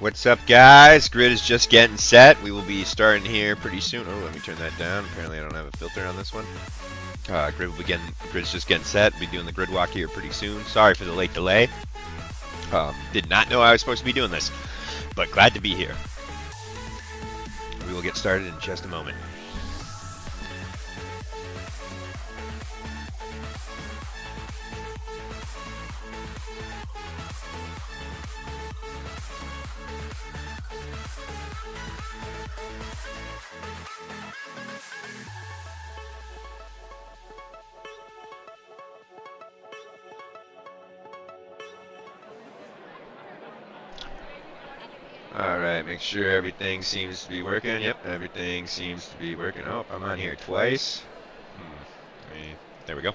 What's up, guys? Grid is just getting set. We will be starting here pretty soon. Oh, let me turn that down. Apparently I don't have a filter on this one. Grid's just getting set. We'll be doing the grid walk here pretty soon. Sorry for the late delay. Did not know I was supposed to be doing this, but glad to be here. We will get started in just a moment. Alright, make sure everything seems to be working. Yep, everything seems to be working. Oh, I'm on here twice. There we go.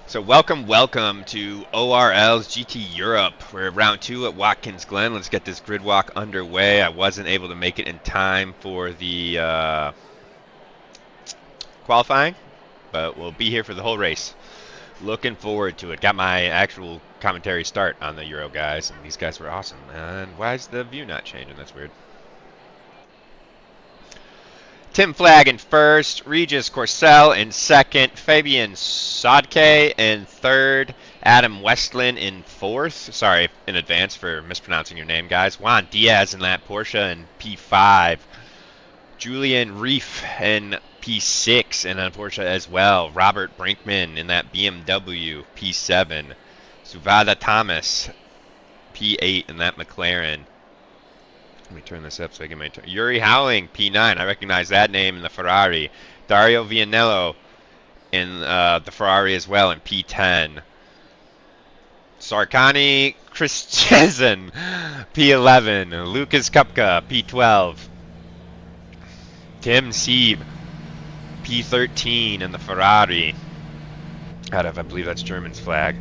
So welcome to ORL's GT Europe. We're at round 2 at Watkins Glen. Let's get this grid walk underway. I wasn't able to make it in time for the qualifying, but we'll be here for the whole race. Looking forward to it. Got my actual commentary start on the Euro guys, and these guys were awesome. And why is the view not changing? That's weird. Tim Flagg in first, Regis Corsell in second, Fabian Sodke in third, Adam Westlin in fourth. Sorry in advance for mispronouncing your name, guys. Juan Diaz in that Porsche in P5. Julian Reif in P6 and on Porsche as well. Robert Brinkman in that BMW P7. Suvada Thomas P8 in that McLaren. Let me turn this up so I get my turn. Yuri Howling P9. I recognize that name in the Ferrari. Dario Vianello in the Ferrari as well in P10. Sarkani Christensen P11. Lucas Kupka P12. Tim Sieb P13 in the Ferrari. Out of, I believe that's Germany's flag.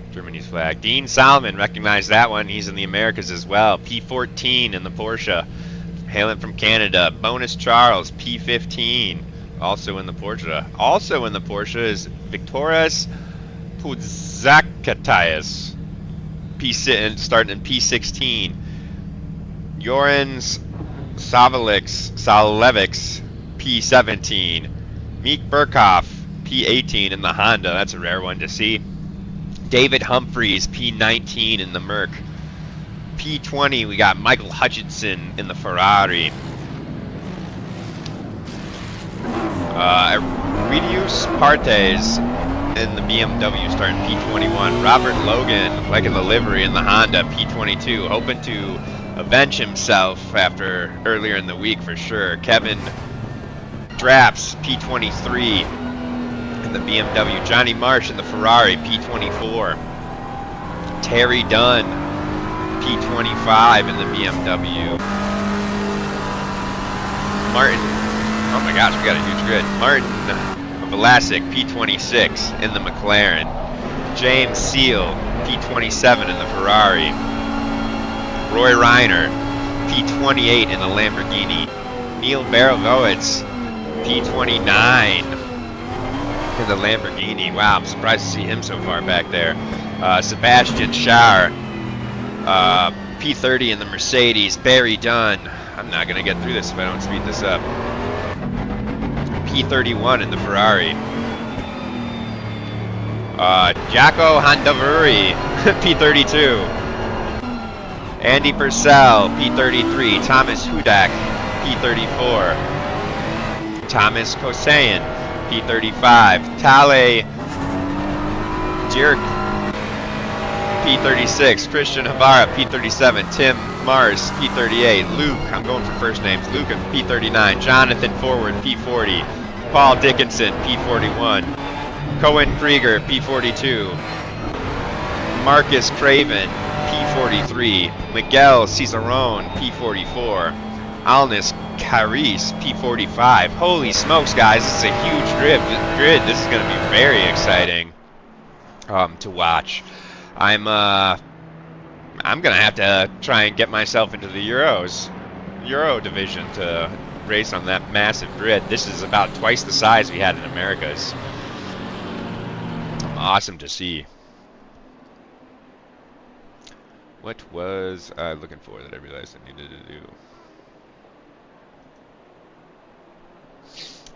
Dean Salmon, recognize that one. He's in the Americas as well. P14 in the Porsche. Hailing from Canada. Bonus Charles, P15. Also in the Porsche. Also in the Porsche is Victorias Pudzakatayas. Starting in P16. Jorans Salevics, P17. Meek Burkhoff, P18 in the Honda. That's a rare one to see. David Humphreys, P19 in the Merc. P20, we got Michael Hutchinson in the Ferrari. Aridius Partes in the BMW starting P21. Robert Logan, like in the livery in the Honda, P22. Hoping to avenge himself after earlier in the week for sure. Kevin Draps, P23 in the BMW. Johnny Marsh in the Ferrari, P24. Terry Dunn, P25 in the BMW. Martin, oh my gosh, we got a huge grid. Martin Vlasic, P26 in the McLaren. James Seal, P27 in the Ferrari. Roy Reiner, P28 in the Lamborghini. Neil Barovowitz, P29 in the Lamborghini. Wow, I'm surprised to see him so far back there. Sebastian Schauer, P30 in the Mercedes. Barry Dunn. I'm not going to get through this if I don't speed this up. P31 in the Ferrari. Jaco Handavuri, P32. Andy Purcell, P33. Thomas Hudak, P34. Thomas Kosayan, P35. Tale Jirk, P36. Christian Havara, P37. Tim Mars, P38. Luke, I'm going for first names. Luke, P39. Jonathan Forward, P40. Paul Dickinson, P41. Cohen Krieger, P42. Marcus Craven, P43. Miguel Cicerone, P44. Alnis Caris, P45. Holy smokes, guys, this is a huge grid. This is going to be very exciting to watch. I'm going to have to try and get myself into the Euro division to race on that massive grid. This is about twice the size we had in Americas. Awesome to see. What was I looking for that I realized I needed to do?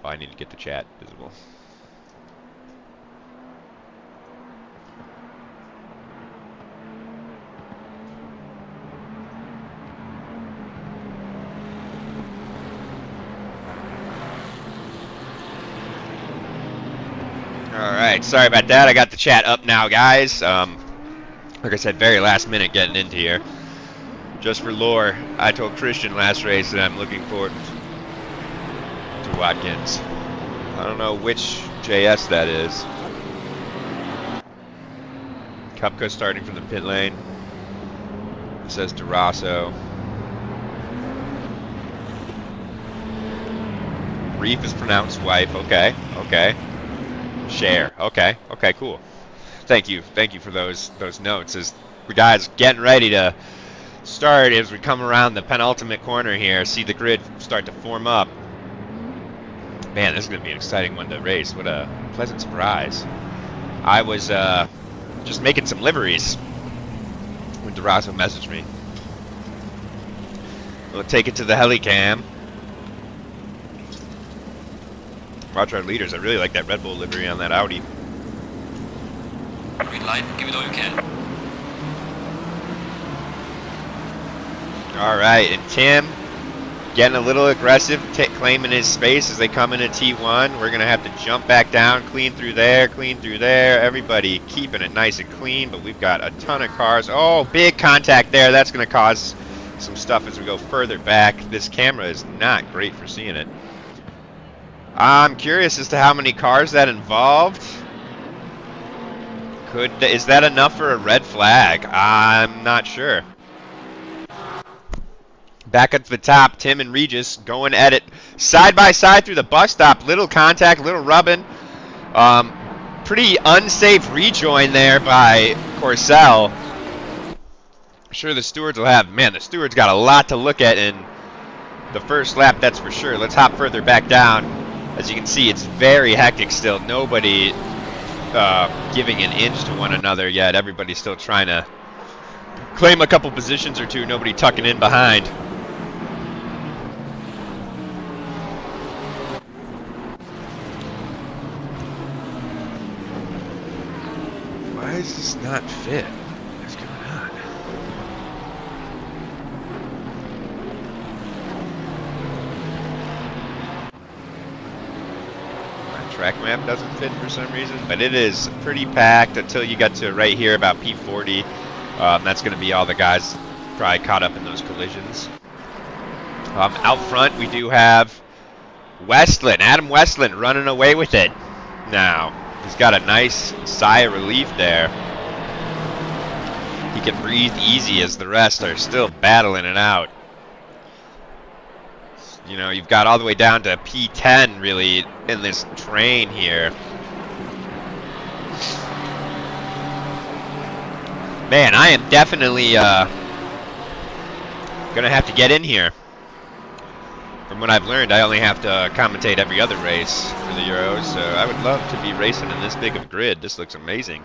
Oh, I need to get the chat visible. Alright, sorry about that. I got the chat up now, guys. Like I said, very last minute getting into here. Just for lore, I told Christian last race that I'm looking forward to Watkins. I don't know which JS that is. Kupka starting from the pit lane. It says Durasso. Reef is pronounced wife. Okay, okay. Share. Okay, okay, cool. Thank you for those notes. As the guys getting ready to start, as we come around the penultimate corner here, see the grid start to form up. Man, this is going to be an exciting one to race. What a pleasant surprise. I was just making some liveries when Durasso messaged me. We'll take it to the helicam. Watch our leaders. I really like that Red Bull livery on that Audi. Green light, give it all you can. Alright, and Tim getting a little aggressive, claiming his space as they come into T1. We're going to have to jump back down, clean through there, clean through there. Everybody keeping it nice and clean, but we've got a ton of cars. Oh, big contact there. That's going to cause some stuff as we go further back. This camera is not great for seeing it. I'm curious as to how many cars that involved. Is that enough for a red flag? I'm not sure. Back at the top, Tim and Regis going at it side by side through the bus stop. Little contact, little rubbing. Pretty unsafe rejoin there by Corsell. I'm sure the stewards will have, man, the stewards got a lot to look at in the first lap, that's for sure. Let's hop further back down. As you can see, it's very hectic still. Nobody giving an inch to one another yet. Everybody's still trying to claim a couple positions or two. Nobody tucking in behind. Why is this not fit? What's going on? Track map doesn't fit for some reason, but it is pretty packed until you get to right here about P40. That's going to be all the guys probably caught up in those collisions. Out front, we do have Westland, Adam Westland running away with it now. He's got a nice sigh of relief there. He can breathe easy as the rest are still battling it out. You know, you've got all the way down to P10 really in this train here. Man, I am definitely gonna have to get in here. From what I've learned, I only have to commentate every other race for the Euros, so I would love to be racing in this big of a grid. This looks amazing.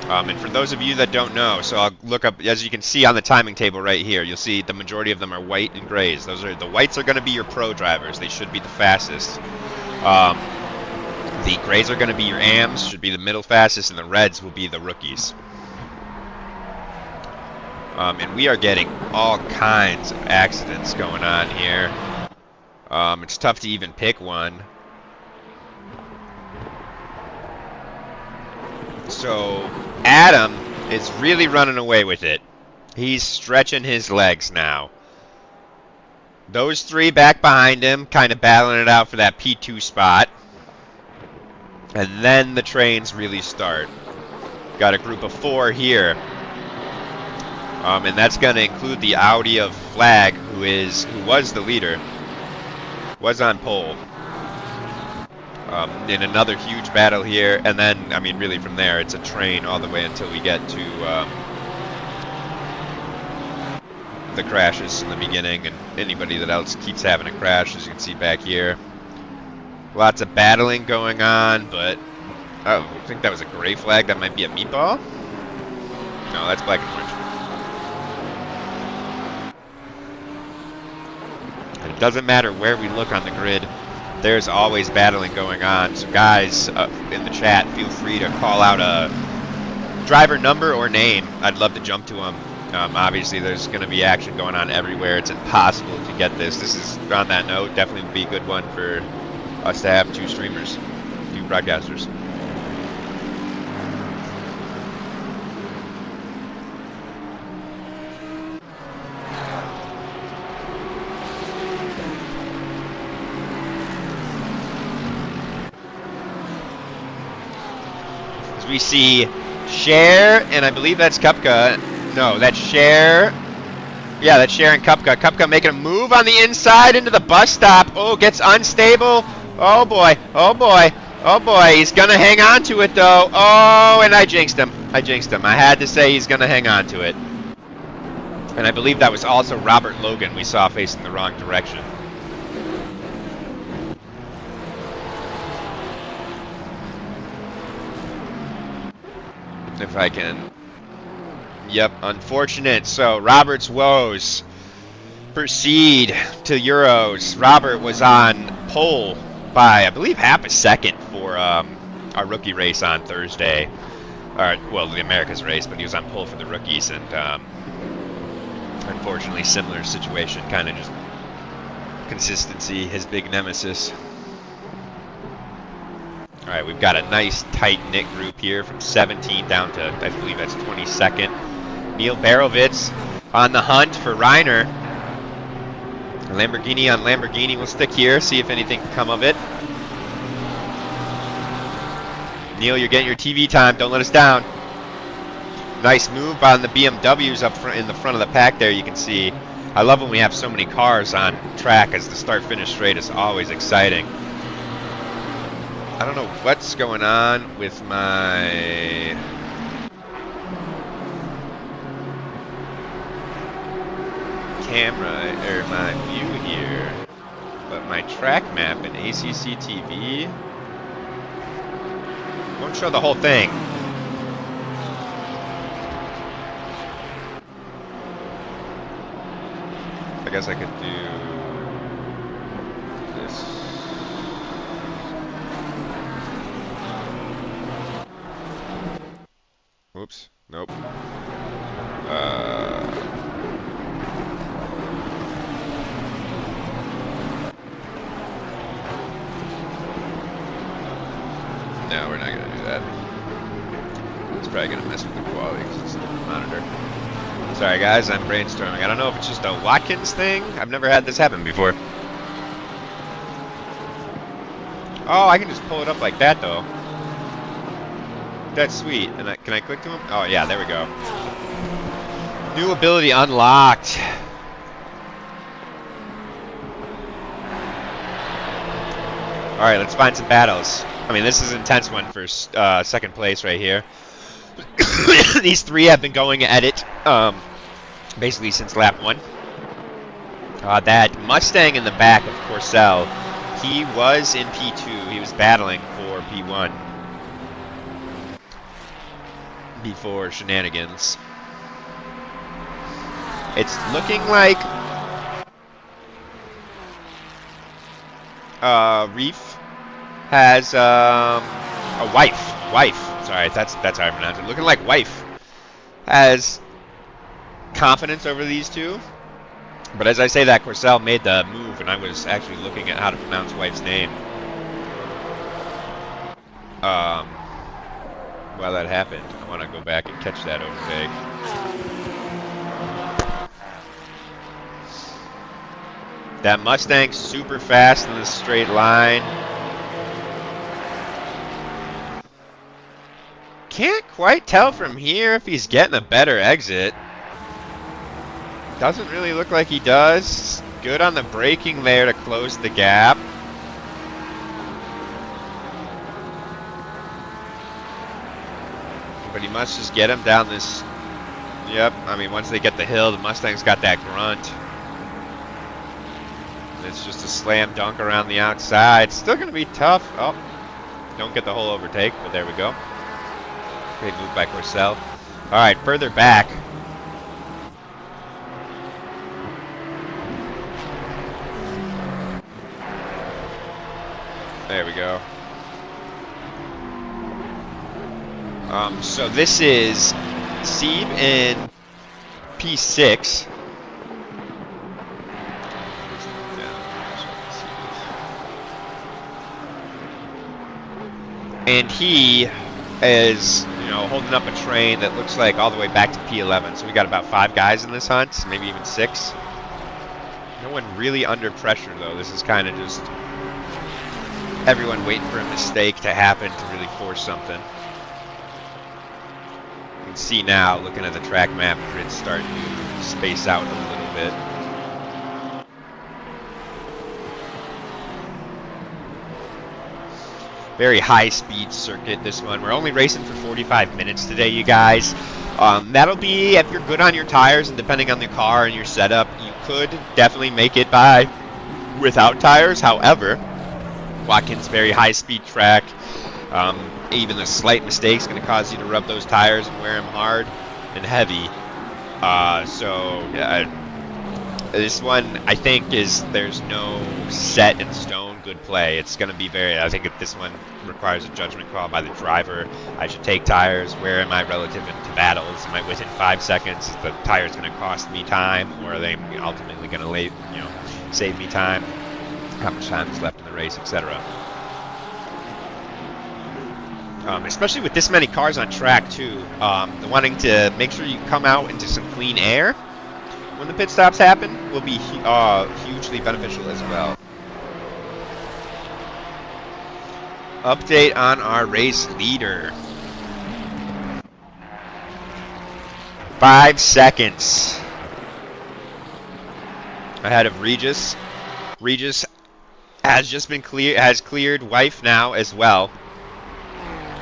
And for those of you that don't know, so I'll look up, as you can see on the timing table right here, you'll see the majority of them are white and grays. Those are, the whites are going to be your pro drivers. They should be the fastest. The grays are going to be your AMs, should be the middle fastest, and the reds will be the rookies. And we are getting all kinds of accidents going on here. It's tough to even pick one. So Adam is really running away with it. He's stretching his legs now. Those three back behind him, kind of battling it out for that P2 spot. And then the trains really start. Got a group of 4 here. And that's going to include the Audi of Flag, who was the leader. Was on pole. In another huge battle here, and then, I mean, really from there, it's a train all the way until we get to the crashes in the beginning, and anybody that else keeps having a crash, as you can see back here. Lots of battling going on, but Oh, I think that was a gray flag. That might be a meatball. No, that's black and orange. And it doesn't matter where we look on the grid. There's always battling going on. So guys in the chat, feel free to call out a driver number or name. I'd love to jump to them. Obviously, there's going to be action going on everywhere. It's impossible to get this. This is, on that note, definitely would be a good one for us to have 2 streamers, 2 broadcasters. As we see Cher, and I believe that's Kupka. No, that's Cher. Yeah, that's Cher and Kupka. Kupka making a move on the inside into the bus stop. Oh, gets unstable. Oh boy, oh boy, oh boy. He's gonna hang on to it though. Oh, and I jinxed him. I had to say he's gonna hang on to it. And I believe that was also Robert Logan we saw facing the wrong direction. If I can. Yep, unfortunate. So Robert's woes proceed to Euros. Robert was on pole by, I believe, half a second for our rookie race on Thursday. Well, the Americas race, but he was on pole for the rookies, and unfortunately, similar situation, kind of just consistency, his big nemesis. All right, we've got a nice tight-knit group here from 17 down to, I believe that's 22nd. Neil Barovitz on the hunt for Reiner. Lamborghini on Lamborghini. We'll stick here, see if anything can come of it. Neil, you're getting your TV time. Don't let us down. Nice move on the BMWs up front, in the front of the pack there, you can see. I love when we have so many cars on track, as the start-finish straight is always exciting. I don't know what's going on with my camera or my view here, but my track map in ACC TV won't show the whole thing. I guess I could do this. Oops. Nope. No, we're not going to do that. It's probably going to mess with the quality because it's a different monitor. Sorry guys, I'm brainstorming. I don't know if it's just a Watkins thing. I've never had this happen before. Oh, I can just pull it up like that though. That's sweet. And can I click to him? Oh yeah, there we go. New ability unlocked. Alright, let's find some battles. I mean, this is an intense one for second place right here. These 3 have been going at it basically since lap 1. That Mustang in the back of Courcelle, he was in P2. He was battling for P1 before shenanigans. It's looking like Reef has a wife. Sorry, that's how I pronounce it. Looking like wife has confidence over these 2. But as I say that, Courcelle made the move, and I was actually looking at how to pronounce wife's name. While that happened, I want to go back and catch that overtake. That Mustang's super fast in the straight line. Can't quite tell from here if he's getting a better exit. Doesn't really look like he does. Good on the braking there to close the gap. But he must just get him down this. Yep, I mean, once they get the hill, the Mustang's got that grunt. And it's just a slam dunk around the outside. Still going to be tough. Oh, Don't get the whole overtake, but there we go. Great move by Courcelle. All right, further back. There we go. So this is Sieb in P6. And he is, you know, holding up a train that looks like all the way back to P11. So we got about 5 guys in this hunt, maybe even 6. No one really under pressure, though. This is kind of just everyone waiting for a mistake to happen to really force something. You can see now, looking at the track map, it's starting to space out a little bit. Very high-speed circuit, this one. We're only racing for 45 minutes today, you guys. That'll be, if you're good on your tires and depending on the car and your setup, you could definitely make it by without tires. However, Watkins, very high-speed track. Even a slight mistake is going to cause you to rub those tires and wear them hard and heavy. This one, I think, there's no set in stone good play. It's going to be I think if this one requires a judgment call by the driver. I should take tires. Where am I relative to battles? Am I within 5 seconds? Is the tire's going to cost me time, or are they ultimately going to save me time? How much time is left in the race, etc. Especially with this many cars on track too, wanting to make sure you come out into some clean air when the pit stops happen will be hugely beneficial as well. Update on our race leader. 5 seconds ahead of Regis. Regis has just been cleared wife now as well.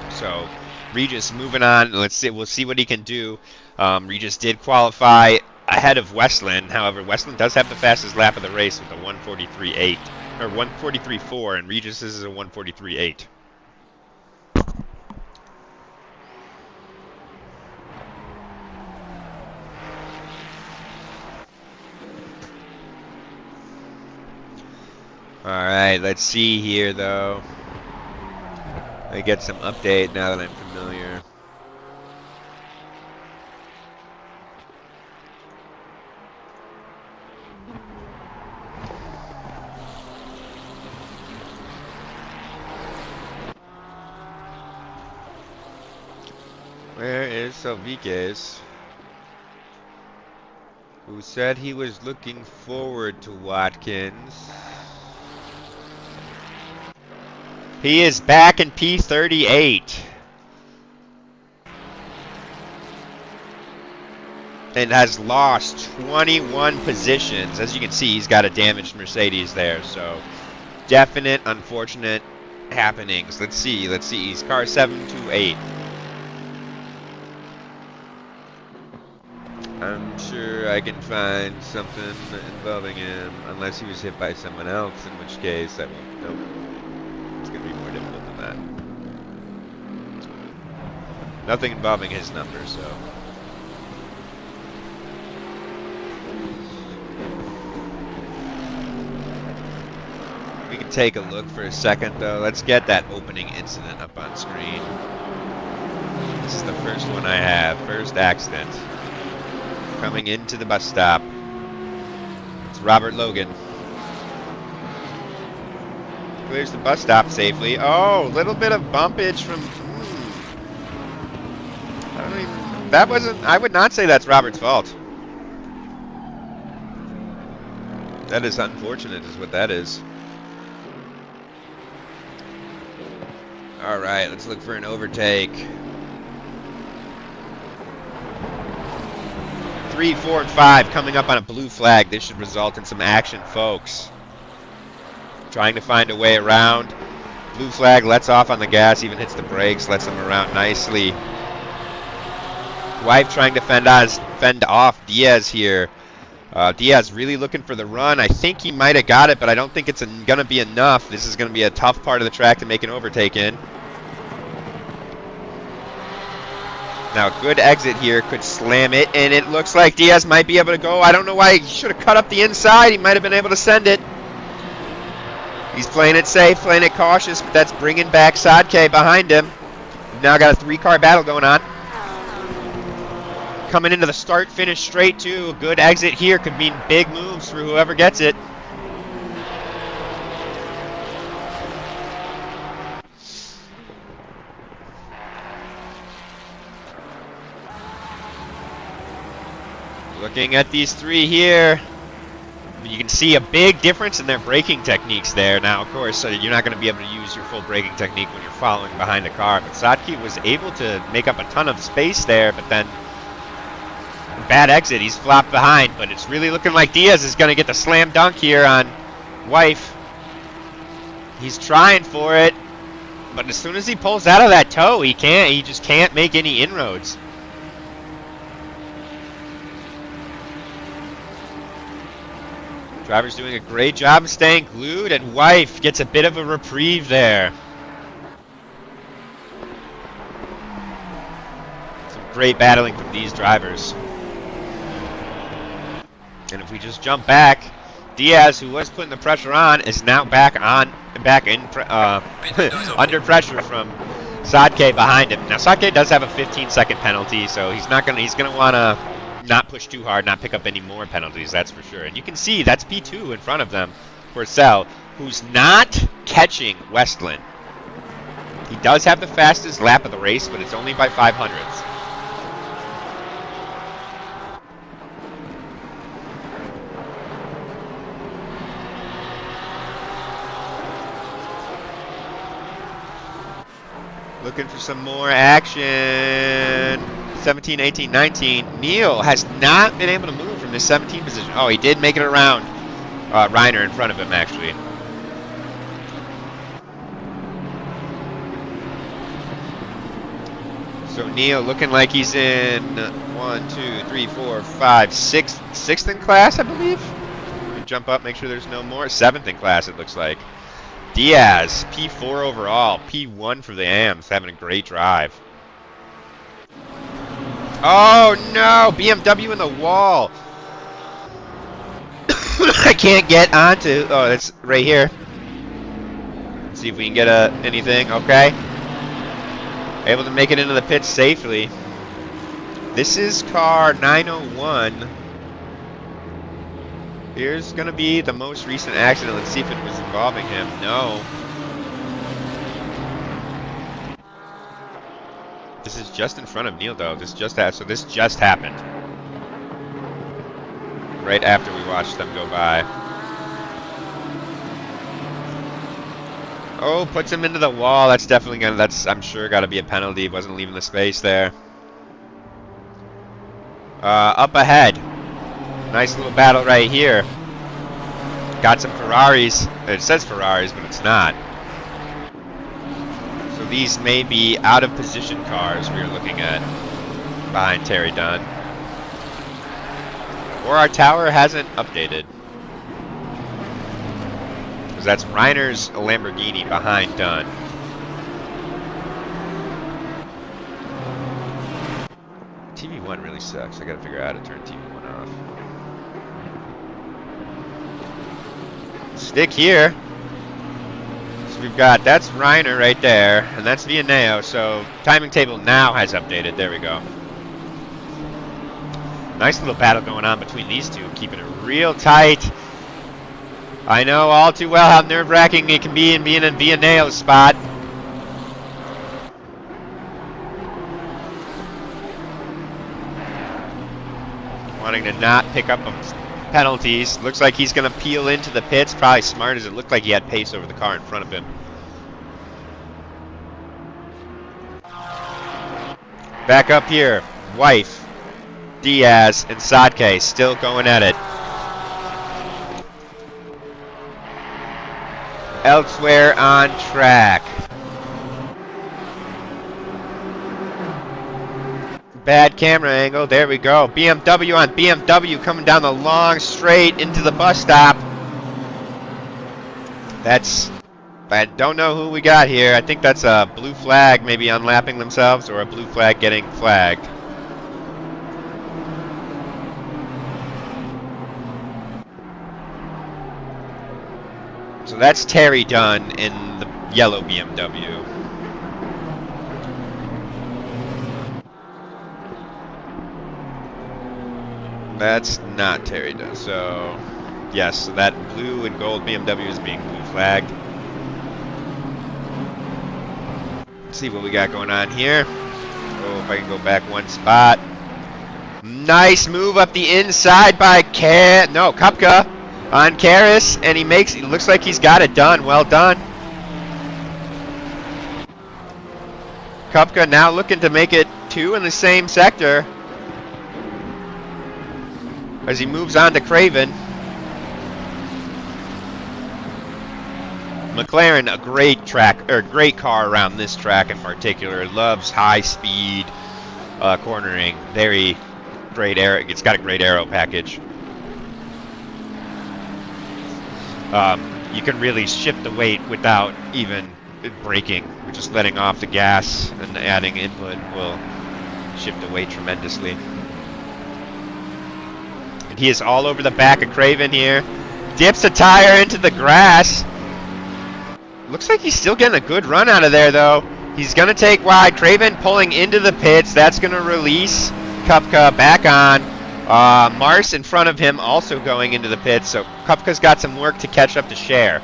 So Regis moving on. We'll see what he can do. Regis did qualify ahead of Westland. However, Westland does have the fastest lap of the race with a 1:43.8 or 1:43.4, and Regis is a 1:43.8. All right, let's see here though. I get some update now that I'm familiar. Where is Salviques? Who said he was looking forward to Watkins? He is back in P38. And has lost 21 positions. As you can see, he's got a damaged Mercedes there. So, definite, unfortunate happenings. Let's see. He's car 728. I'm sure I can find something involving him. Unless he was hit by someone else. In which case, I won't. Nope. It's going to be more difficult than that. Nothing involving his number, so. We can take a look for a second, though. Let's get that opening incident up on screen. This is the first one I have. First accident. Coming into the bus stop. It's Robert Logan. Clears the bus stop safely. Oh, little bit of bumpage from. I don't even. That wasn't. I would not say that's Robert's fault. That is unfortunate, is what that is. All right, let's look for an overtake. 3, 4, and 5 coming up on a blue flag. This should result in some action, folks. Trying to find a way around. Blue flag lets off on the gas, even hits the brakes, lets them around nicely. Wife trying to fend off Diaz here. Diaz really looking for the run. I think he might have got it, but I don't think it's going to be enough. This is going to be a tough part of the track to make an overtake in. Now, a good exit here could slam it, and it looks like Diaz might be able to go. I don't know why he should have cut up the inside. He might have been able to send it. He's playing it safe, playing it cautious, but that's bringing back Sadke behind him. We've now got a 3-car battle going on. Coming into the start-finish straight, too. A good exit here could mean big moves for whoever gets it. Looking at these three here, you can see a big difference in their braking techniques there. Now, of course, you're not going to be able to use your full braking technique when you're following behind a car, but Sadke was able to make up a ton of space there, but then bad exit. He's flopped behind, but it's really looking like Diaz is going to get the slam dunk here on Wife. He's trying for it, but as soon as he pulls out of that toe, he just can't make any inroads. Driver's doing a great job of staying glued, and Wife gets a bit of a reprieve there. Some great battling from these drivers. And if we just jump back, Diaz, who was putting the pressure on, is now back in under pressure from Sadke behind him. Now Sadke does have a 15-second penalty, so he's gonna want to not push too hard, not pick up any more penalties, that's for sure. And you can see that's P2 in front of them, Porcel, who's not catching Westland. He does have the fastest lap of the race, but it's only by 500ths. Looking for some more action. 17, 18, 19. Neal has not been able to move from his 17 position. Oh, he did make it around Reiner in front of him, actually. So Neal looking like he's in 1, 2, 3, 4, 5, 6, 6th in class, I believe. Jump up, make sure there's no more. 7th in class, it looks like. Diaz, P4 overall, P1 for the AMs, having a great drive. Oh no, BMW in the wall. I can't get onto, oh, that's right here. Let's see if we can get anything, okay. Able to make it into the pits safely. This is car 901. Here's going to be the most recent accident. Let's see if it was involving him. No. This is just in front of Neal, though. This just happened. Right after we watched them go by. Oh, puts him into the wall. That's definitely going to, I'm sure, got to be a penalty. Wasn't leaving the space there. Up ahead. Nice little battle right here. Got some Ferraris. It says Ferraris, but it's not. So these may be out of position cars we are looking at behind Terry Dunn. Or our tower hasn't updated. Because that's Reiner's Lamborghini behind Dunn. TV1 really sucks. I gotta figure out how to turn TV1 off. Stick here. So we've got, that's Reiner right there, and that's Vianeo. So timing table now has updated. There we go. Nice little battle going on between these two, keeping it real tight. I know all too well how nerve-wracking it can be in being in Vianeo's spot. Wanting to not pick up penalties. Looks like he's going to peel into the pits. Probably smart, as it looked like he had pace over the car in front of him. Back up here. Wife, Diaz, and Sadke still going at it. Elsewhere on track. Bad camera angle. There we go. BMW on BMW coming down the long straight into the bus stop. That's I don't know who we got here. I think that's a blue flag maybe unlapping themselves or a blue flag getting flagged. So that's Terry Dunn in the yellow BMW. That's not Terry Dunn. So, yes, so that blue and gold BMW is being blue flagged. Let's see what we got going on here. Oh, if I can go back one spot. Nice move up the inside by Kupka on Karras, and it looks like he's got it done. Well done. Kupka now looking to make it 2 in the same sector as he moves on to Craven. McLaren, a great great car around this track in particular. Loves high speed cornering. Very great aero. It's got a great aero package. You can really shift the weight without even braking. We're just letting off the gas and adding input will shift the weight tremendously. And he is all over the back of Craven here. Dips a tire into the grass. Looks like he's still getting a good run out of there, though. He's going to take wide. Craven pulling into the pits. That's going to release Kupka back on. Mars in front of him also going into the pits, so Kupka's got some work to catch up to Cher.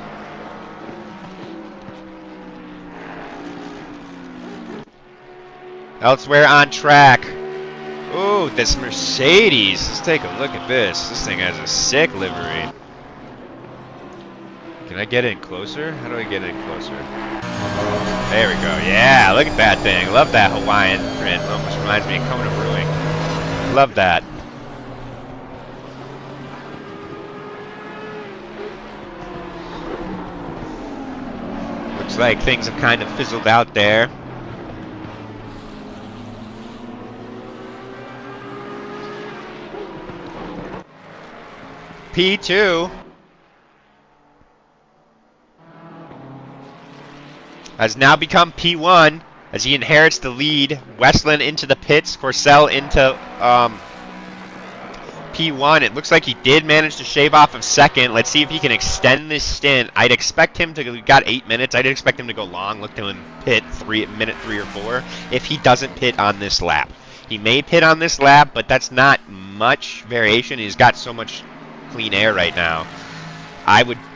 Elsewhere on track. Ooh, this Mercedes. Let's take a look at this. This thing has a sick livery. Can I get in closer? How do I get in closer? There we go. Yeah, look at that thing. Love that Hawaiian print. Almost reminds me of Kona Brewing. Love that. Looks like things have kind of fizzled out there. P2 has now become P1 as he inherits the lead. Westland into the pits, Corcel into P1. It looks like he did manage to shave off of second. Let's see if he can extend this stint. I'd expect him to, we got 8 minutes. I'd expect him to go long. Look to him pit minute 3 or 4 if he doesn't pit on this lap. He may pit on this lap, but that's not much variation. He's got so much clean air right now.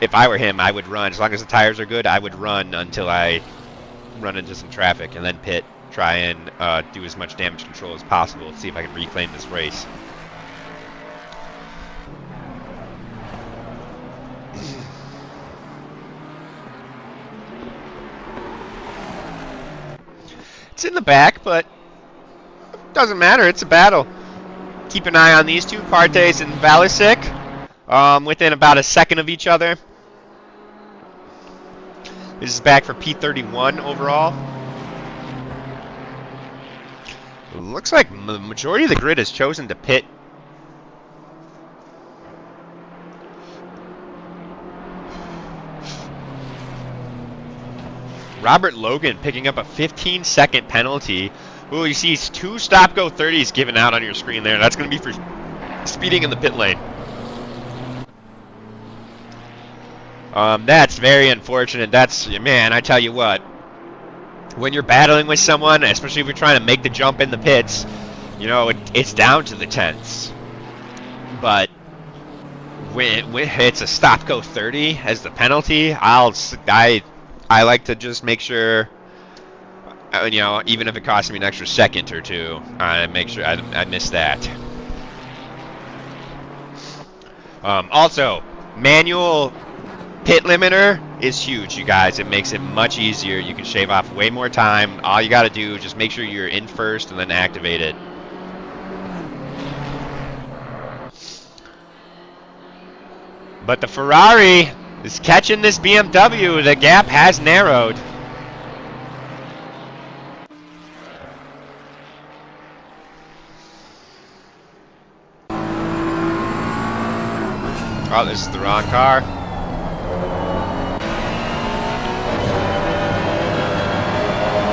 If I were him, I would run. As long as the tires are good, I would run until I run into some traffic and then pit. Try and do as much damage control as possible. See if I can reclaim this race. It's in the back, but doesn't matter. It's a battle. Keep an eye on these two, Partes and Valisic. Within about a second of each other. This is back for P31 overall. It looks like the majority of the grid has chosen to pit. Robert Logan picking up a 15-second penalty. Ooh, you see 2 stop-go 30s given out on your screen there. That's going to be for speeding in the pit lane. That's very unfortunate. That's, man, I tell you what. When you're battling with someone, especially if you're trying to make the jump in the pits, you know, it's down to the tenths. But when it's a stop-go 30 as the penalty, I like to just make sure, you know, even if it costs me an extra second or two, I make sure I miss that. Also, manual pit limiter is huge, you guys. It makes it much easier. You can shave off way more time. All you got to do is just make sure you're in first and then activate it. But the Ferrari is catching this BMW. The gap has narrowed. Oh, this is the wrong car.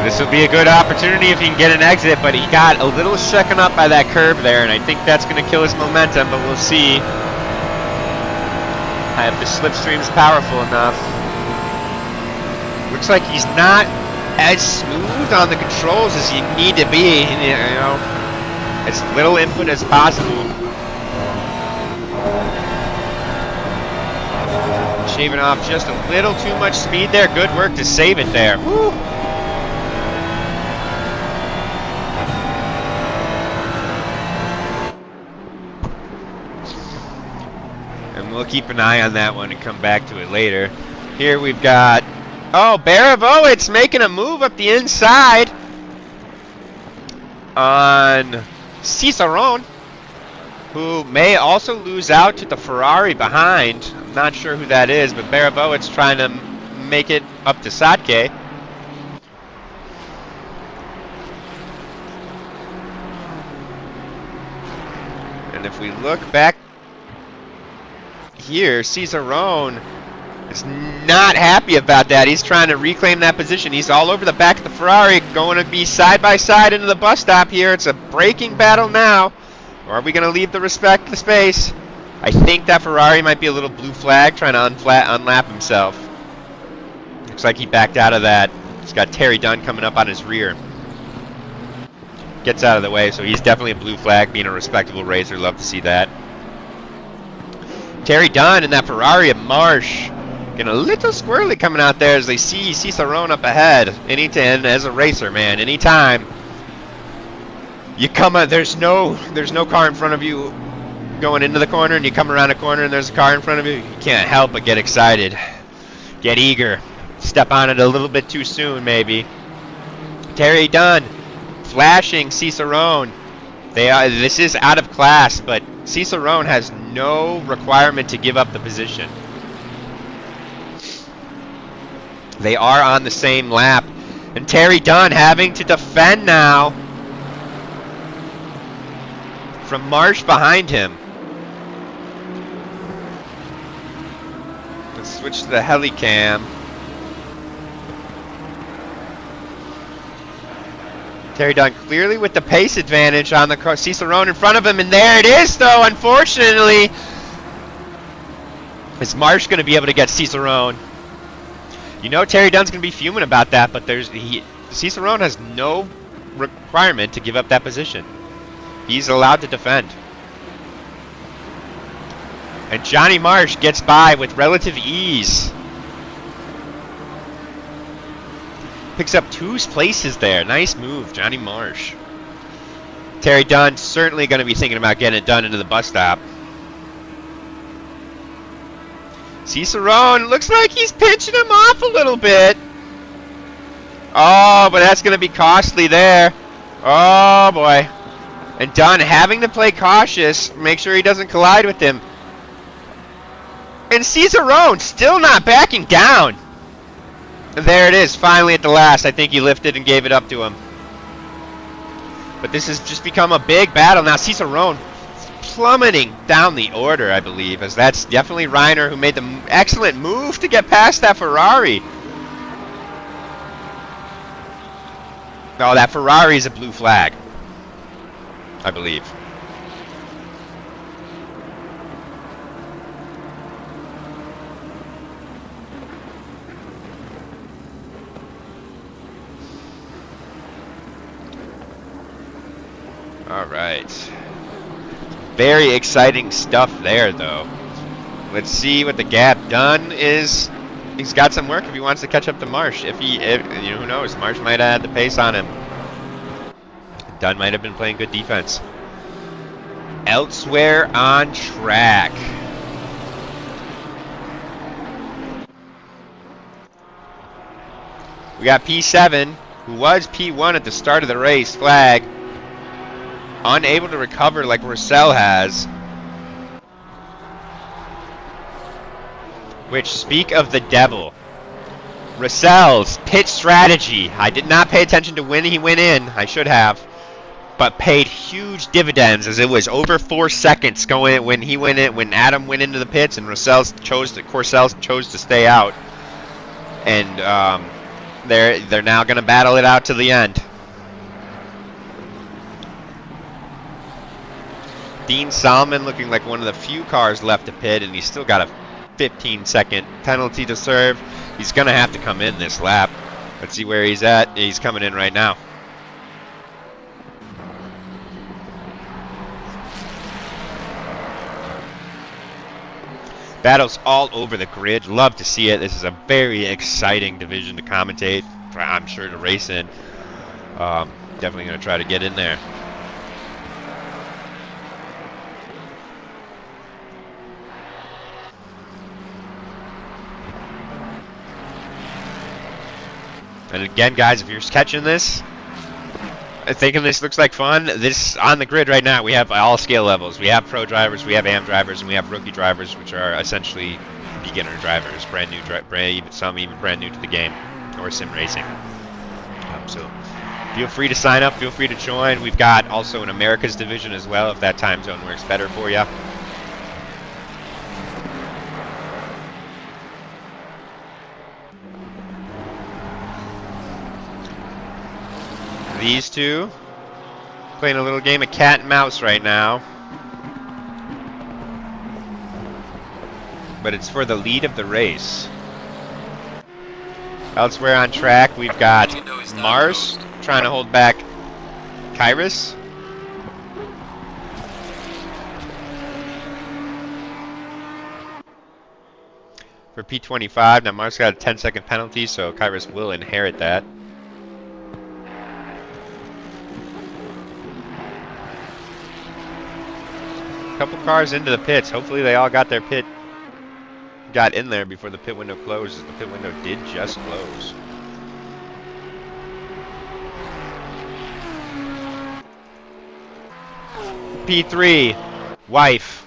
This will be a good opportunity if he can get an exit, but he got a little shaken up by that curb there, and I think that's going to kill his momentum, but we'll see. If the slipstream's powerful enough. Looks like he's not as smooth on the controls as you need to be, you know, as little input as possible. Shaving off just a little too much speed there. Good work to save it there. Woo. And we'll keep an eye on that one and come back to it later. Here we've got, oh, Baravowitz making a move up the inside on Cicerone, who may also lose out to the Ferrari behind. I'm not sure who that is, but Baravowitz trying to make it up to Satke. And if we look back here, Cicerone is not happy about that. He's trying to reclaim that position. He's all over the back of the Ferrari, going to be side by side into the bus stop here. It's a braking battle now. Or are we going to leave the space? I think that Ferrari might be a little blue flag, trying to unlap himself. Looks like he backed out of that. He's got Terry Dunn coming up on his rear. Gets out of the way, so he's definitely a blue flag, being a respectable racer. Love to see that. Terry Dunn and that Ferrari of Marsh getting a little squirrely coming out there as they see Cicerone up ahead. And as a racer, man, anytime you come out, there's no car in front of you going into the corner, and you come around a corner and there's a car in front of you, you can't help but get excited, get eager, step on it a little bit too soon maybe. Terry Dunn flashing Cicerone. This is out of class, but Cicerone has no requirement to give up the position. They are on the same lap. And Terry Dunn having to defend now from Marsh behind him. Let's switch to the helicam. Terry Dunn clearly with the pace advantage on the Cicerone in front of him, and there it is though, unfortunately. Is Marsh going to be able to get Cicerone? You know Terry Dunn's going to be fuming about that, but Cicerone has no requirement to give up that position. He's allowed to defend. And Johnny Marsh gets by with relative ease. Picks up 2 places there. Nice move, Johnny Marsh. Terry Dunn certainly going to be thinking about getting it done into the bus stop. Cicerone looks like he's pinching him off a little bit. Oh, but that's going to be costly there. Oh, boy. And Dunn having to play cautious, make sure he doesn't collide with him. And Cicerone still not backing down. There it is, finally at the last. I think he lifted and gave it up to him. But this has just become a big battle. Now Cicerone plummeting down the order, I believe, as that's definitely Reiner who made the excellent move to get past that Ferrari. No, that Ferrari is a blue flag, I believe. All right. Very exciting stuff there, though. Let's see what the gap done is. He's got some work if he wants to catch up to Marsh. If who knows? Marsh might have had the pace on him. Dunn might have been playing good defense. Elsewhere on track. We got P7, who was P1 at the start of the race, flag. Unable to recover like Roussel has. Which, speak of the devil. Roussel's pit strategy. I did not pay attention to when he went in. I should have. But paid huge dividends, as it was over 4 seconds going when he went in, when Adam went into the pits and Corcel chose to stay out. And They're now going to battle it out to the end. Dean Solomon looking like one of the few cars left to pit, and he's still got a 15-second penalty to serve. He's going to have to come in this lap. Let's see where he's at. He's coming in right now. Battles all over the grid. Love to see it. This is a very exciting division to commentate. I'm sure to race in. Definitely going to try to get in there. And again, guys, if you're catching this, thinking this looks like fun, this on the grid right now, we have all scale levels. We have pro drivers, we have AM drivers, and we have rookie drivers, which are essentially beginner drivers, some even brand new to the game or sim racing. So feel free to sign up, feel free to join. We've got also an Americas division as well, if that time zone works better for you. These two playing a little game of cat and mouse right now. But it's for the lead of the race. Elsewhere on track, we've got Mars trying to hold back Kyrus. For P25, now Mars got a 10-second penalty, so Kyrus will inherit that. Couple cars into the pits. Hopefully they all got in there before the pit window closes. The pit window did just close. P3, wife,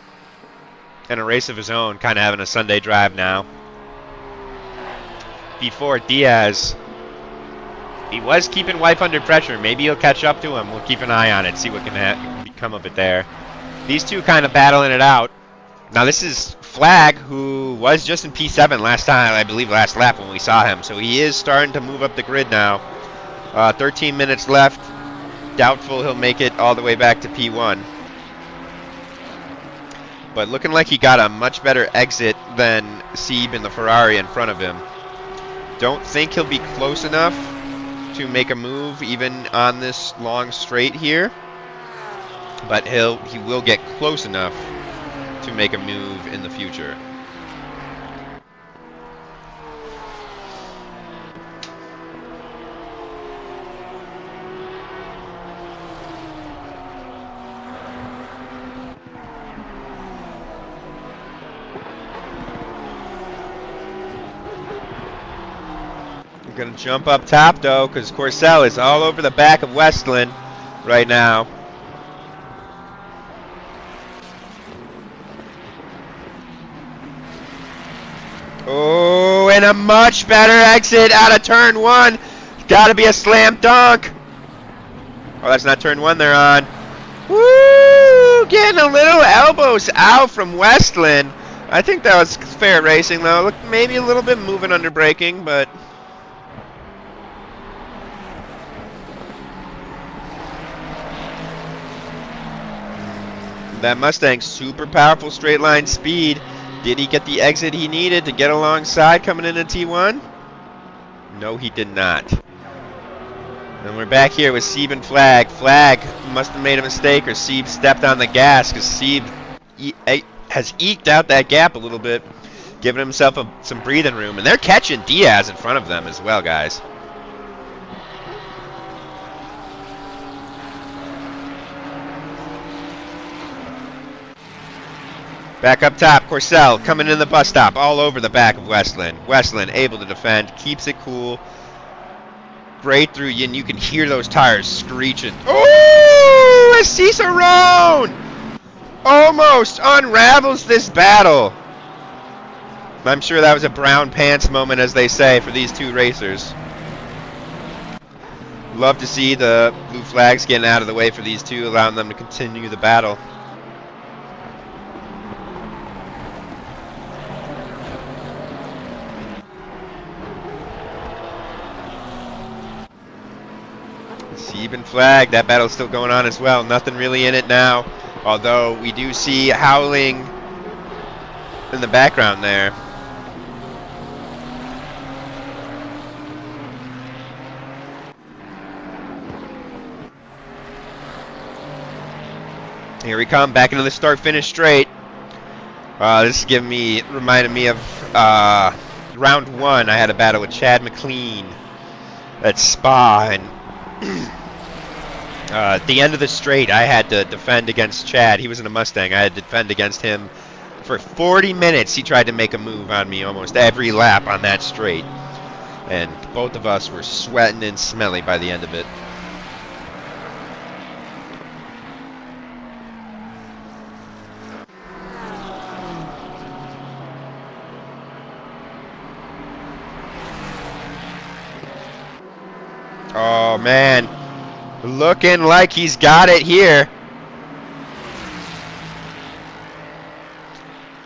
and a race of his own, kind of having a Sunday drive now. P4, Diaz. He was keeping wife under pressure. Maybe he'll catch up to him. We'll keep an eye on it, see what can come of it there. These two kind of battling it out. Now this is Flag, who was just in P7 last time, I believe last lap when we saw him. So he is starting to move up the grid now. 13 minutes left. Doubtful he'll make it all the way back to P1. But looking like he got a much better exit than Sieb in the Ferrari in front of him. Don't think he'll be close enough to make a move even on this long straight here. But he will get close enough to make a move in the future. We're going to jump up top though, because Courcelle is all over the back of Westland right now. Oh, and a much better exit out of turn one. Got to be a slam dunk. Oh, that's not turn one they're on. Woo! Getting a little elbows out from Westland. I think that was fair racing, though. Look, maybe a little bit moving under braking, but... that Mustang, super powerful straight line speed. Did he get the exit he needed to get alongside coming into T1? No, he did not. And we're back here with Sieb and Flag. Flag must have made a mistake, or Sieb stepped on the gas, because Sieb has eked out that gap a little bit, giving himself some breathing room. And they're catching Diaz in front of them as well, guys. Back up top, Courcelle coming in the bus stop all over the back of Westland. Westland able to defend, keeps it cool. Great through you, and you can hear those tires screeching. Oh, a Cicerone almost unravels this battle. I'm sure that was a brown pants moment, as they say, for these two racers. Love to see the blue flags getting out of the way for these two, allowing them to continue the battle. Sieb and Flag, that battle's still going on as well. Nothing really in it now, although we do see howling in the background there. Here we come, back into the start-finish straight. This is reminded me of round 1. I had a battle with Chad McLean at Spa, and at the end of the straight, I had to defend against Chad. He was in a Mustang. I had to defend against him for 40 minutes. He tried to make a move on me almost every lap on that straight, and both of us were sweating and smelly by the end of it. Oh, man. Looking like he's got it here.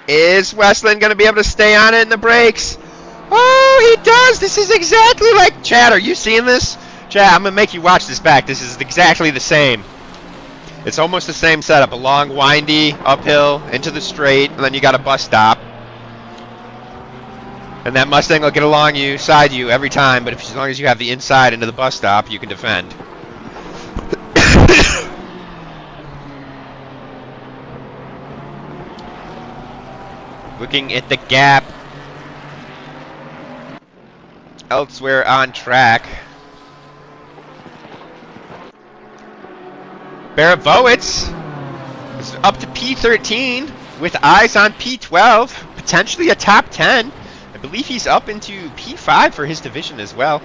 Is Westland going to be able to stay on it in the brakes? Oh, he does. This is exactly like... Chad, are you seeing this? Chad, I'm going to make you watch this back. This is exactly the same. It's almost the same setup. A long, windy, uphill, into the straight, and then you got a bus stop. And that Mustang will get alongside you every time, but as long as you have the inside into the bus stop, you can defend. Looking at the gap elsewhere on track. Baravowitz is up to P13 with eyes on P12, potentially a top 10. I believe he's up into P5 for his division as well.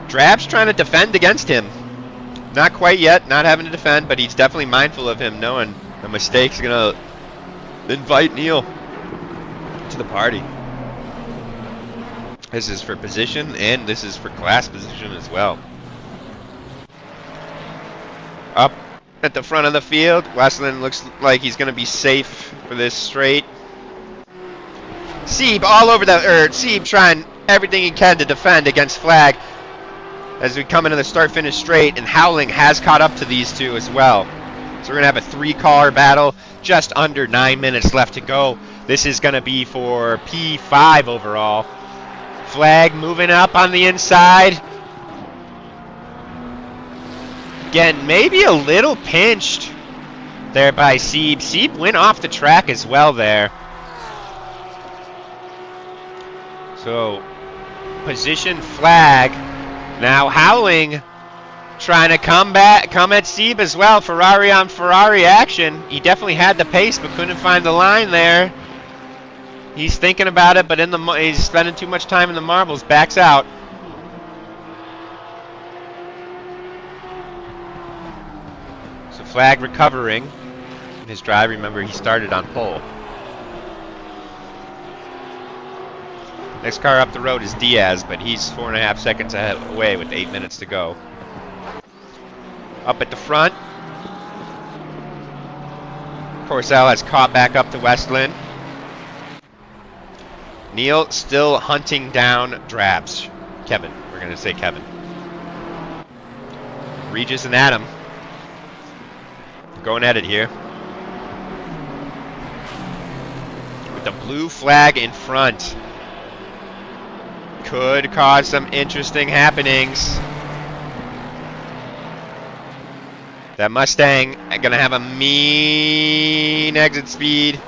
Drab's trying to defend against him. Not quite yet, not having to defend, but he's definitely mindful of him, knowing a mistake's going to invite Neil to the party. This is for position, and this is for class position as well. Up at the front of the field, Westland looks like he's going to be safe for this straight. Sieb all over Sieb trying everything he can to defend against Flag as we come into the start-finish straight, and Howling has caught up to these two as well. So we're going to have a 3-car battle, just under 9 minutes left to go. This is going to be for P5 overall. Flag moving up on the inside. Again, maybe a little pinched there by Sieb. Sieb went off the track as well there. So, position Flag. Now Howling trying to come at Sieb as well. Ferrari on Ferrari action. He definitely had the pace but couldn't find the line there. He's thinking about it, but he's spending too much time in the marbles. Backs out. So Flag recovering in his drive. Remember, he started on pole. Next car up the road is Diaz, but he's 4.5 seconds away with 8 minutes to go. Up at the front, Porcel has caught back up to Westland. Neil still hunting down Drabs. Kevin, we're going to say Kevin. Regis and Adam going at it here. With the blue flag in front. Could cause some interesting happenings. That Mustang gonna have a mean exit speed.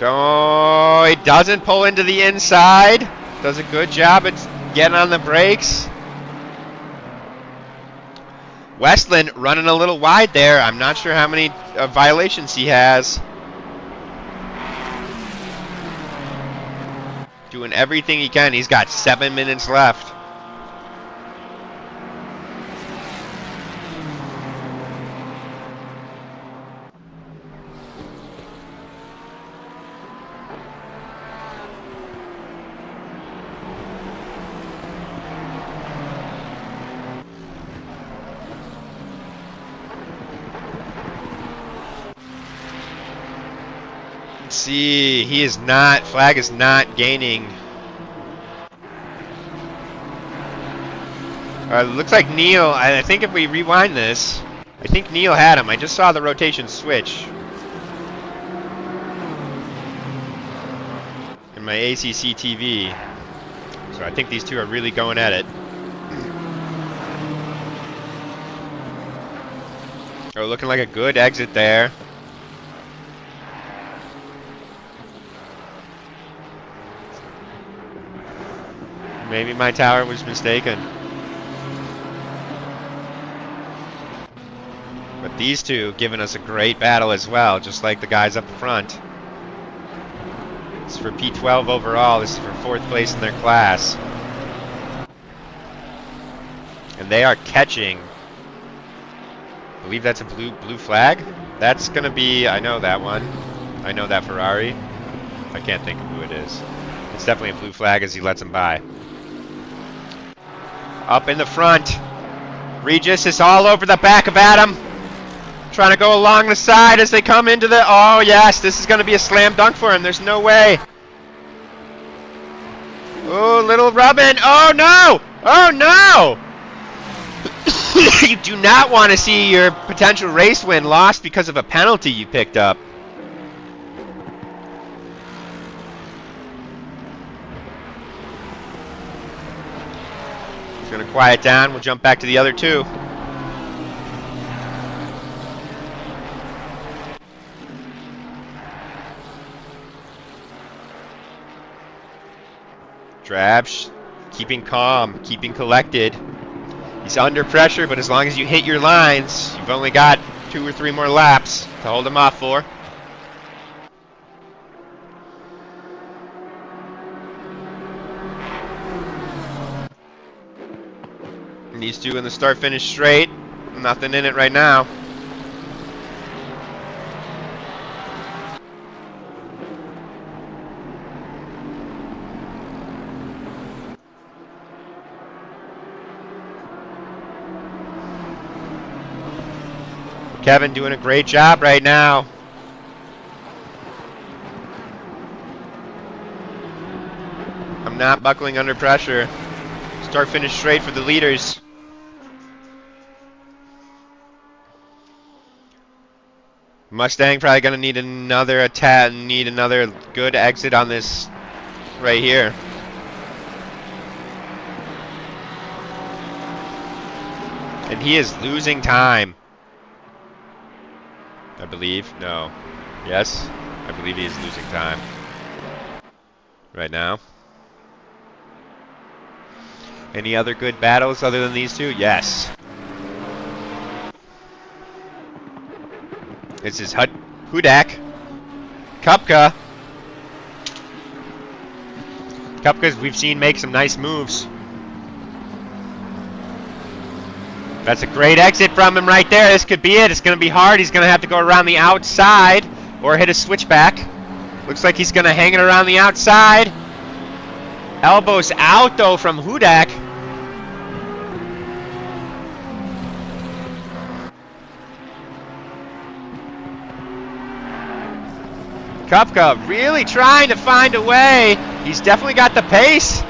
Oh, he doesn't pull into the inside. Does a good job at getting on the brakes. Westland running a little wide there. I'm not sure how many violations he has. Doing everything he can. He's got 7 minutes left. See, Flag is not gaining Looks like Neil, I think if we rewind this, I think Neil had him. I just saw the rotation switch in my ACC TV. So I think these two are really going at it. Oh, looking like a good exit there. Maybe my tower was mistaken. But these two giving us a great battle as well, just like the guys up front. This is for P12 overall. This is for 4th place in their class. And they are catching. I believe that's a blue flag. That's gonna be, I know that one. I know that Ferrari. I can't think of who it is. It's definitely a blue flag as he lets him by. Up in the front. Regis is all over the back of Adam. Trying to go along the side as they come into the... Oh, yes, this is going to be a slam dunk for him. There's no way. Oh, little rubbing. Oh, no. Oh, no. You do not want to see your potential race win lost because of a penalty you picked up. He's going to quiet down. We'll jump back to the other two. Drabsch, keeping calm, keeping collected. He's under pressure, but as long as you hit your lines, you've only got 2 or 3 more laps to hold him off for. And these two in the start-finish straight. Nothing in it right now. Kevin doing a great job right now. I'm not buckling under pressure. Start finish straight for the leaders. Mustang probably gonna need another attack, need another good exit on this right here. And he is losing time. I believe. No. Yes? I believe he is losing time. Right now. Any other good battles other than these two? Yes. This is Hudak. Kupka. Kupka's we've seen make some nice moves. That's a great exit from him right there. This could be it. It's going to be hard. He's going to have to go around the outside or hit a switchback. Looks like he's going to hang it around the outside. Elbows out, though, from Hudak. Kupka really trying to find a way. He's definitely got the pace.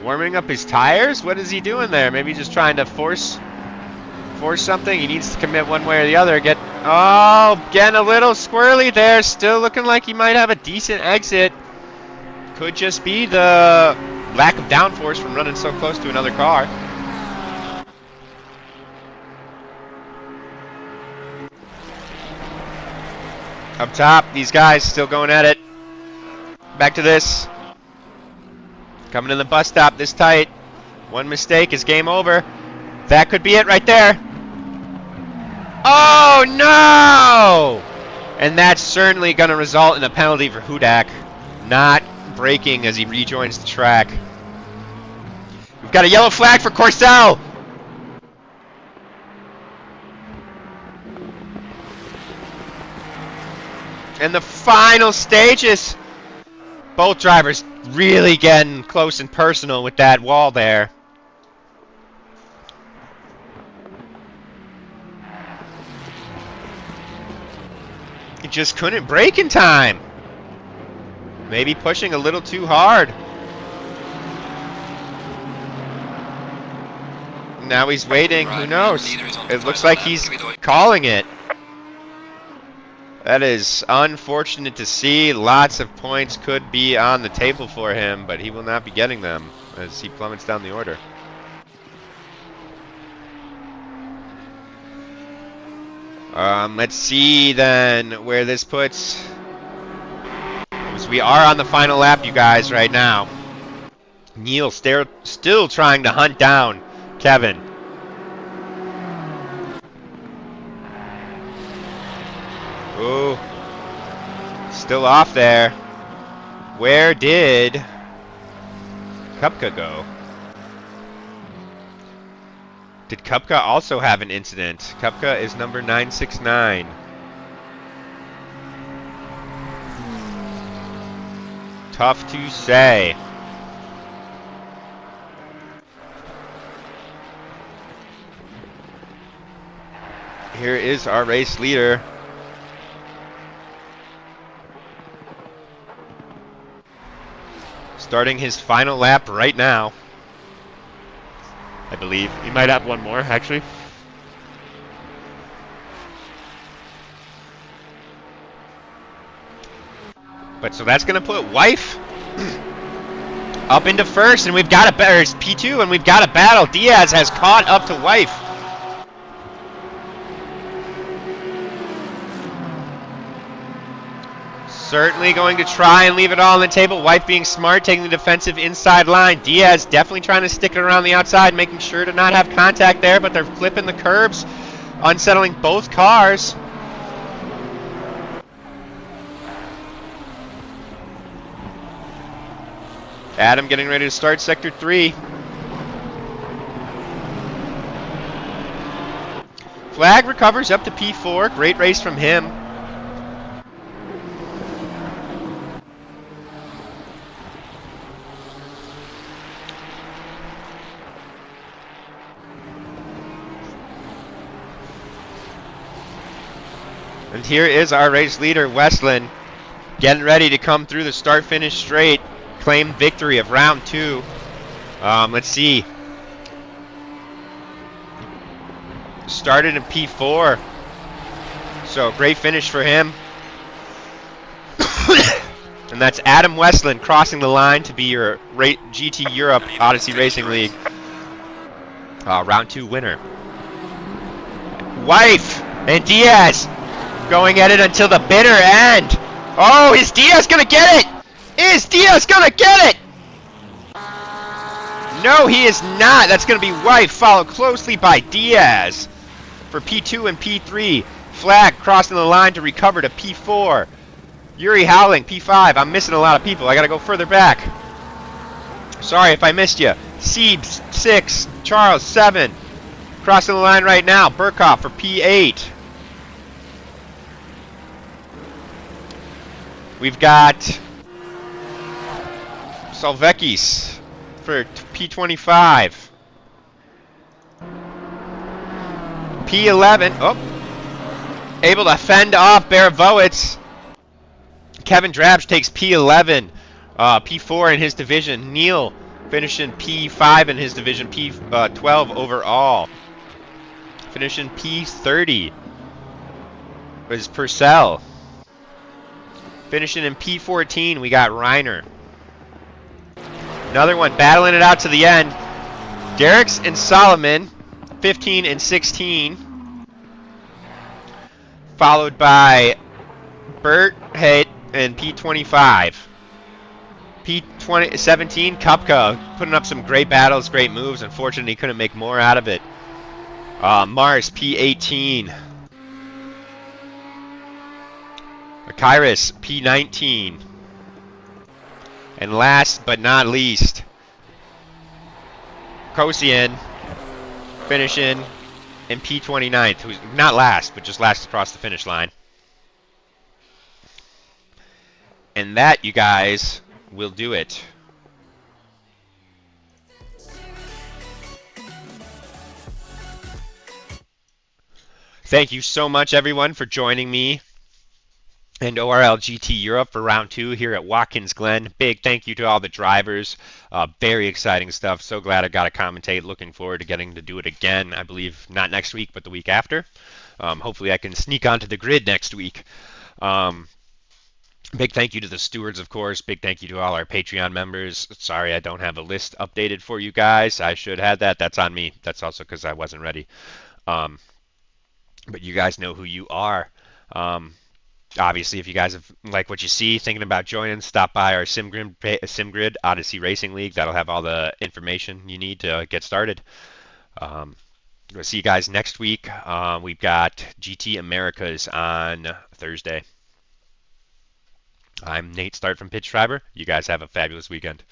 Warming up his tires? What is he doing there? Maybe just trying to force something. He needs to commit one way or the other. Getting a little squirrely there. Still looking like he might have a decent exit. Could just be the lack of downforce from running so close to another car. Up top, these guys still going at it. Back to this. Coming to the bus stop this tight. One mistake is game over. That could be it right there. Oh, no! And that's certainly going to result in a penalty for Hudak. Not braking as he rejoins the track. We've got a yellow flag for Corsell. And the final stages. Both drivers really getting close and personal with that wall there. He just couldn't brake in time. Maybe pushing a little too hard. Now he's waiting. Who knows? It looks like he's calling it. That is unfortunate to see. Lots of points could be on the table for him, but he will not be getting them as he plummets down the order. Let's see then where this puts. We are on the final lap, you guys, right now. Neil still trying to hunt down Kevin. Ooh. Still off there. Where did Kupka go? Did Kupka also have an incident? Kupka is number 969. Tough to say. Here is our race leader. Starting his final lap right now. I believe. He might have one more, actually. But so that's going to put Wife up into first, and we've got a P2, and we've got a battle. Diaz has caught up to Wife. Certainly going to try and leave it all on the table. Wife being smart, taking the defensive inside line. Diaz definitely trying to stick it around the outside, making sure to not have contact there, but they're clipping the curbs, unsettling both cars. Adam getting ready to start Sector 3. Flag recovers up to P4. Great race from him. And here is our race leader, Westland, getting ready to come through the start-finish straight. Claim victory of round 2. Let's see. Started in P4. So great finish for him. And that's Adam Westland crossing the line to be your GT Europe Odyssey Racing League round 2 winner. Wife and Diaz going at it until the bitter end. Oh, is Diaz gonna get it? Is Diaz gonna get it? No, he is not. That's gonna be Wife, followed closely by Diaz for P2 and P3. Flag crossing the line to recover to P4. Yuri Howling, P5. I'm missing a lot of people. I gotta go further back. Sorry if I missed you. Siebes, 6. Charles, 7. Crossing the line right now. Burkhoff for P8. We've got Salvekis for P25. P11. Oh. Able to fend off Baravowitz. Kevin Drabsch takes P11. P4 in his division. Neil finishing P5 in his division. P12 overall. Finishing P30 is Purcell. Finishing in P14, we got Reiner. Another one battling it out to the end. Derricks and Solomon, 15 and 16. Followed by Burt Haidt and P25. P17, Kupka, putting up some great battles, great moves. Unfortunately, he couldn't make more out of it. Mars, P18. Kairos, P19. And last but not least, Kosian finishing in P29th, who's not last, but just last across the finish line. And that, you guys, will do it. Thank you so much, everyone, for joining me and ORL GT Europe for round 2 here at Watkins Glen. Big thank you to all the drivers. Very exciting stuff. So glad I got to commentate. Looking forward to getting to do it again. I believe not next week, but the week after. Hopefully I can sneak onto the grid next week. Um, Big thank you to the stewards, of course. Big thank you to all our Patreon members. Sorry I don't have a list updated for you guys. I should have that. That's on me. That's also because I wasn't ready. Um, but you guys know who you are. Um, Obviously, if you guys have like what you see, thinking about joining, stop by our SimGrid Odyssey Racing League. That'll have all the information you need to get started. We'll see you guys next week. We've got GT Americas on Thursday. I'm Nate Start from Pitch Driver. You guys have a fabulous weekend.